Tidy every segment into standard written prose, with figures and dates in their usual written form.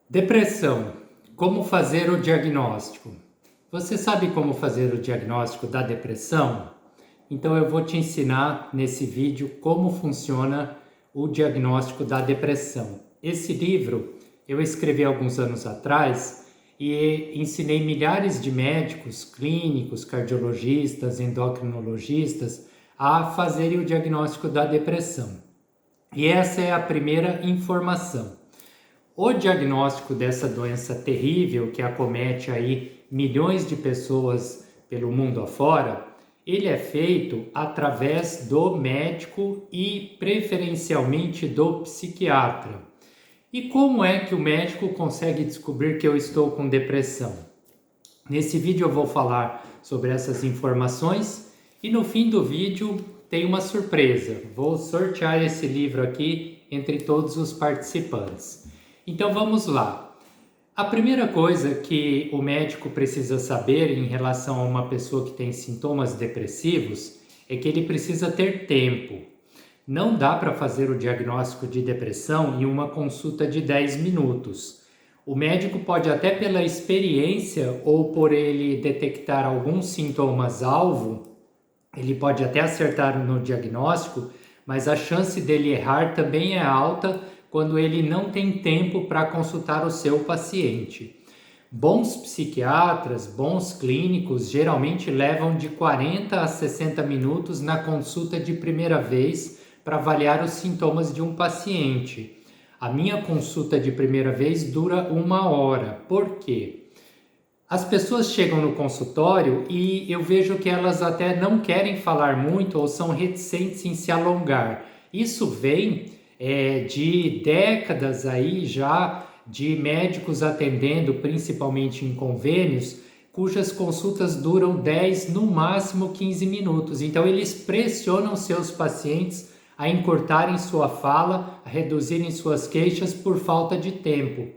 Depressão. Como fazer o diagnóstico? Você sabe como fazer o diagnóstico da depressão? Então eu vou te ensinar nesse vídeo como funciona o diagnóstico da depressão. Esse livro eu escrevi alguns anos atrás e ensinei milhares de médicos, clínicos, cardiologistas, endocrinologistas a fazerem o diagnóstico da depressão. E essa é a primeira informação. O diagnóstico dessa doença terrível que acomete aí milhões de pessoas pelo mundo afora, ele é feito através do médico e preferencialmente do psiquiatra. E como é que o médico consegue descobrir que eu estou com depressão? Nesse vídeo eu vou falar sobre essas informações e no fim do vídeo tem uma surpresa. Vou sortear esse livro aqui entre todos os participantes. Então vamos lá. A primeira coisa que o médico precisa saber em relação a uma pessoa que tem sintomas depressivos é que ele precisa ter tempo. Não dá para fazer o diagnóstico de depressão em uma consulta de 10 minutos. O médico pode até pela experiência ou por ele detectar alguns sintomas-alvo, ele pode até acertar no diagnóstico, mas a chance dele errar também é alta quando ele não tem tempo para consultar o seu paciente. Bons psiquiatras, bons clínicos, geralmente levam de 40 a 60 minutos na consulta de primeira vez para avaliar os sintomas de um paciente. A minha consulta de primeira vez dura 1 hora. Por quê? As pessoas chegam no consultório e eu vejo que elas até não querem falar muito ou são reticentes em se alongar. Isso vem de décadas aí já de médicos atendendo, principalmente em convênios, cujas consultas duram 10, no máximo 15 minutos. Então eles pressionam seus pacientes a encurtarem sua fala, a reduzirem suas queixas por falta de tempo.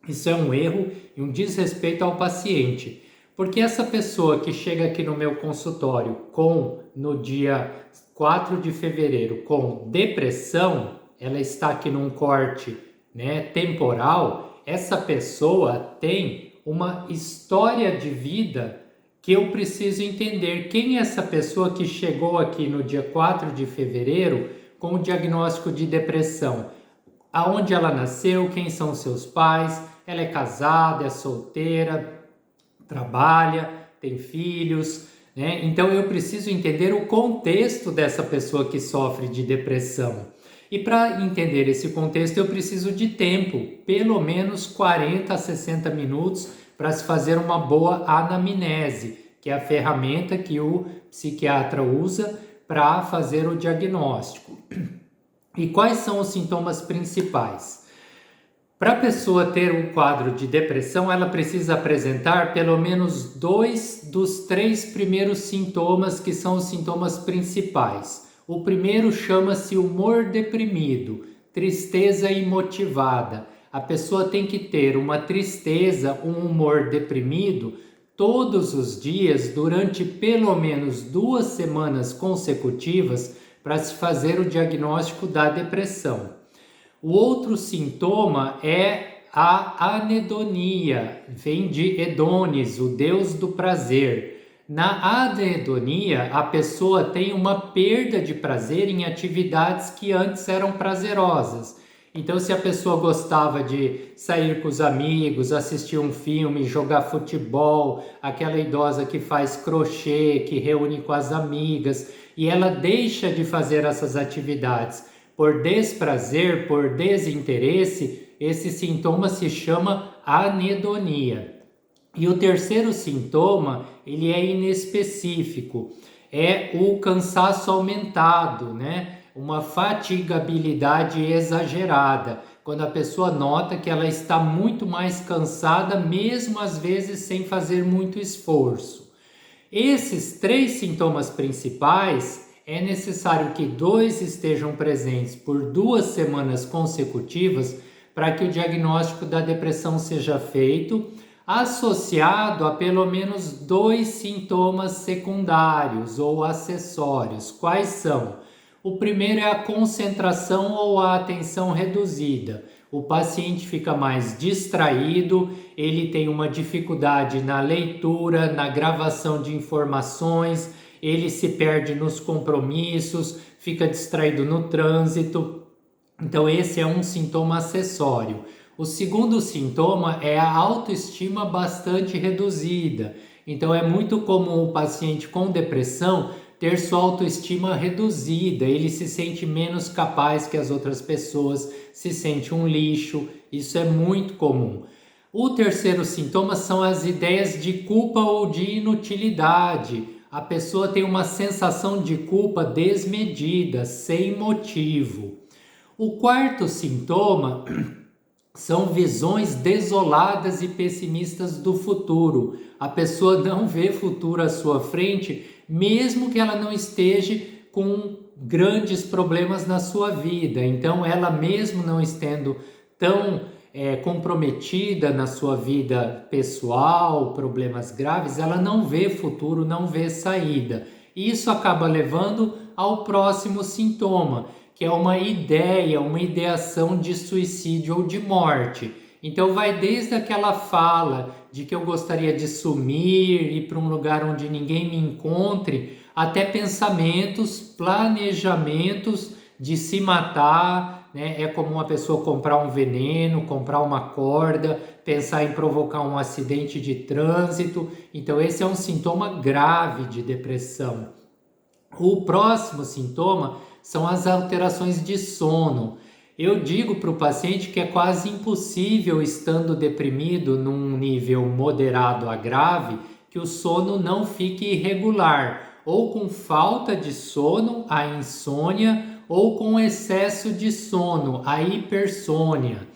Isso é um erro e um desrespeito ao paciente, porque essa pessoa que chega aqui no meu consultório no dia 4 de fevereiro com depressão, ela está aqui num corte, temporal, essa pessoa tem uma história de vida que eu preciso entender. Quem é essa pessoa que chegou aqui no dia 4 de fevereiro com o diagnóstico de depressão? Aonde ela nasceu, quem são seus pais, ela é casada, é solteira, trabalha, tem filhos, né? Então eu preciso entender o contexto dessa pessoa que sofre de depressão. E para entender esse contexto eu preciso de tempo, pelo menos 40 a 60 minutos para se fazer uma boa anamnese, que é a ferramenta que o psiquiatra usa para fazer o diagnóstico. E quais são os sintomas principais? Para a pessoa ter um quadro de depressão, ela precisa apresentar pelo menos 2 dos 3 primeiros sintomas, que são os sintomas principais. O primeiro chama-se humor deprimido, tristeza imotivada. A pessoa tem que ter uma tristeza, um humor deprimido todos os dias durante pelo menos 2 semanas consecutivas para se fazer o diagnóstico da depressão. O outro sintoma é a anedonia, vem de Edones, o deus do prazer. Na anedonia, a pessoa tem uma perda de prazer em atividades que antes eram prazerosas. Então, se a pessoa gostava de sair com os amigos, assistir um filme, jogar futebol, aquela idosa que faz crochê, que reúne com as amigas, e ela deixa de fazer essas atividades por desprazer, por desinteresse, esse sintoma se chama anedonia. E o terceiro sintoma, ele é inespecífico, é o cansaço aumentado, né? Uma fatigabilidade exagerada, quando a pessoa nota que ela está muito mais cansada, mesmo às vezes sem fazer muito esforço. Esses 3 sintomas principais, é necessário que 2 estejam presentes por 2 semanas consecutivas para que o diagnóstico da depressão seja feito, associado a pelo menos 2 sintomas secundários ou acessórios. Quais são? O primeiro é a concentração ou a atenção reduzida. o paciente fica mais distraído, ele tem uma dificuldade na leitura, na gravação de informações, ele se perde nos compromissos, fica distraído no trânsito. Então esse é um sintoma acessório. O segundo sintoma é a autoestima bastante reduzida. Então é muito comum o paciente com depressão ter sua autoestima reduzida, ele se sente menos capaz que as outras pessoas, se sente um lixo, isso é muito comum. O terceiro sintoma são as ideias de culpa ou de inutilidade. A pessoa tem uma sensação de culpa desmedida, sem motivo. O quarto sintoma são visões desoladas e pessimistas do futuro. A pessoa não vê futuro à sua frente, mesmo que ela não esteja com grandes problemas na sua vida. Então, ela mesmo não estando tão comprometida na sua vida pessoal, problemas graves, ela não vê futuro, não vê saída. Isso acaba levando ao próximo sintoma, que é uma ideia, uma ideação de suicídio ou de morte. Então vai desde aquela fala de que eu gostaria de sumir, ir para um lugar onde ninguém me encontre, até pensamentos, planejamentos de se matar, né? É comum a pessoa comprar um veneno, comprar uma corda, pensar em provocar um acidente de trânsito. Então esse é um sintoma grave de depressão. O próximo sintoma são as alterações de sono. Eu digo para o paciente que é quase impossível, estando deprimido num nível moderado a grave, que o sono não fique irregular, ou com falta de sono, a insônia, ou com excesso de sono, a hipersônia.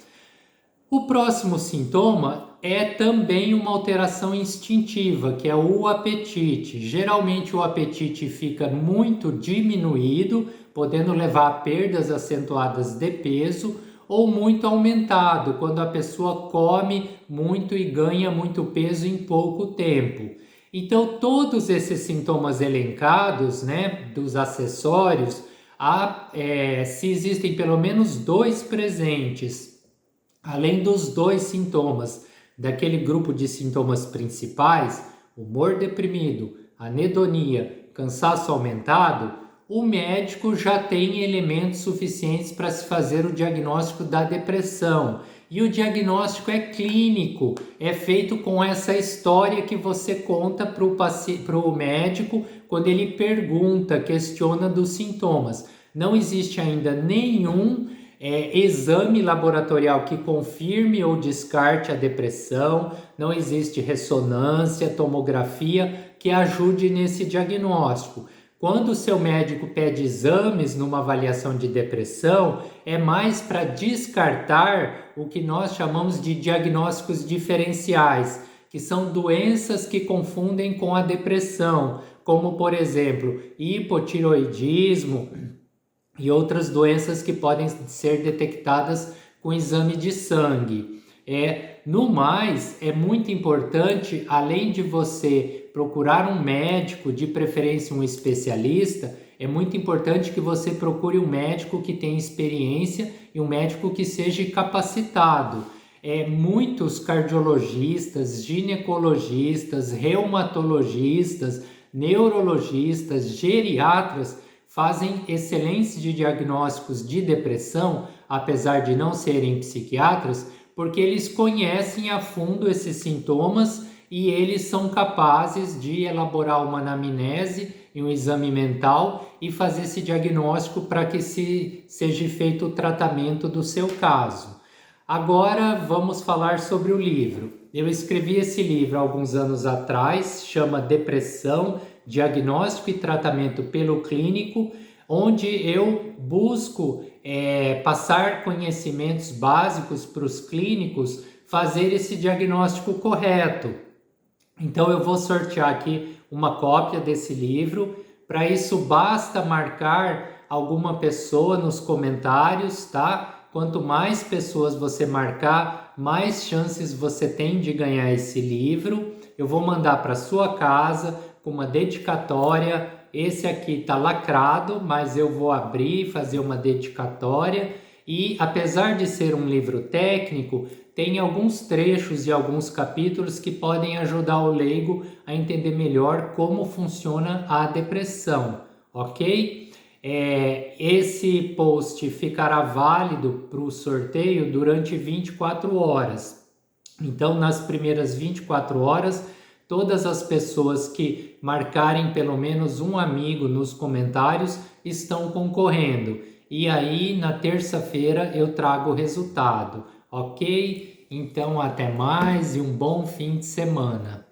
O próximo sintoma é também uma alteração instintiva, que é o apetite. Geralmente o apetite fica muito diminuído, podendo levar a perdas acentuadas de peso, ou muito aumentado, quando a pessoa come muito e ganha muito peso em pouco tempo. Então, todos esses sintomas elencados, né, dos acessórios, se existem pelo menos 2 presentes, além dos 2 sintomas daquele grupo de sintomas principais, humor deprimido, anedonia, cansaço aumentado, o médico já tem elementos suficientes para se fazer o diagnóstico da depressão. E o diagnóstico é clínico, é feito com essa história que você conta para o médico quando ele pergunta, questiona dos sintomas. Não existe ainda nenhum exame laboratorial que confirme ou descarte a depressão, não existe ressonância, tomografia que ajude nesse diagnóstico. Quando o seu médico pede exames numa avaliação de depressão, é mais para descartar o que nós chamamos de diagnósticos diferenciais, que são doenças que confundem com a depressão, como, por exemplo, hipotiroidismo e outras doenças que podem ser detectadas com exame de sangue. No mais, é muito importante, além de você procurar um médico, de preferência um especialista, é muito importante que você procure um médico que tenha experiência e um médico que seja capacitado. Muitos cardiologistas, ginecologistas, reumatologistas, neurologistas, geriatras fazem excelentes diagnósticos de depressão, apesar de não serem psiquiatras, porque eles conhecem a fundo esses sintomas e eles são capazes de elaborar uma anamnese e um exame mental e fazer esse diagnóstico para que seja feito o tratamento do seu caso. Agora vamos falar sobre o livro. Eu escrevi esse livro há alguns anos atrás, chama Depressão, Diagnóstico e Tratamento pelo Clínico, onde eu busco passar conhecimentos básicos para os clínicos fazer esse diagnóstico correto. Então eu vou sortear aqui uma cópia desse livro. Para isso basta marcar alguma pessoa nos comentários, tá? Quanto mais pessoas você marcar, mais chances você tem de ganhar esse livro. Eu vou mandar para sua casa com uma dedicatória. Esse aqui está lacrado, mas eu vou abrir e fazer uma dedicatória E apesar de ser um livro técnico, tem alguns trechos e alguns capítulos que podem ajudar o leigo a entender melhor como funciona a depressão, ok? Esse post ficará válido para o sorteio durante 24 horas. Então, nas primeiras 24 horas, todas as pessoas que marcarem pelo menos um amigo nos comentários estão concorrendo. E aí, na terça-feira, eu trago o resultado, ok? Então, até mais e um bom fim de semana.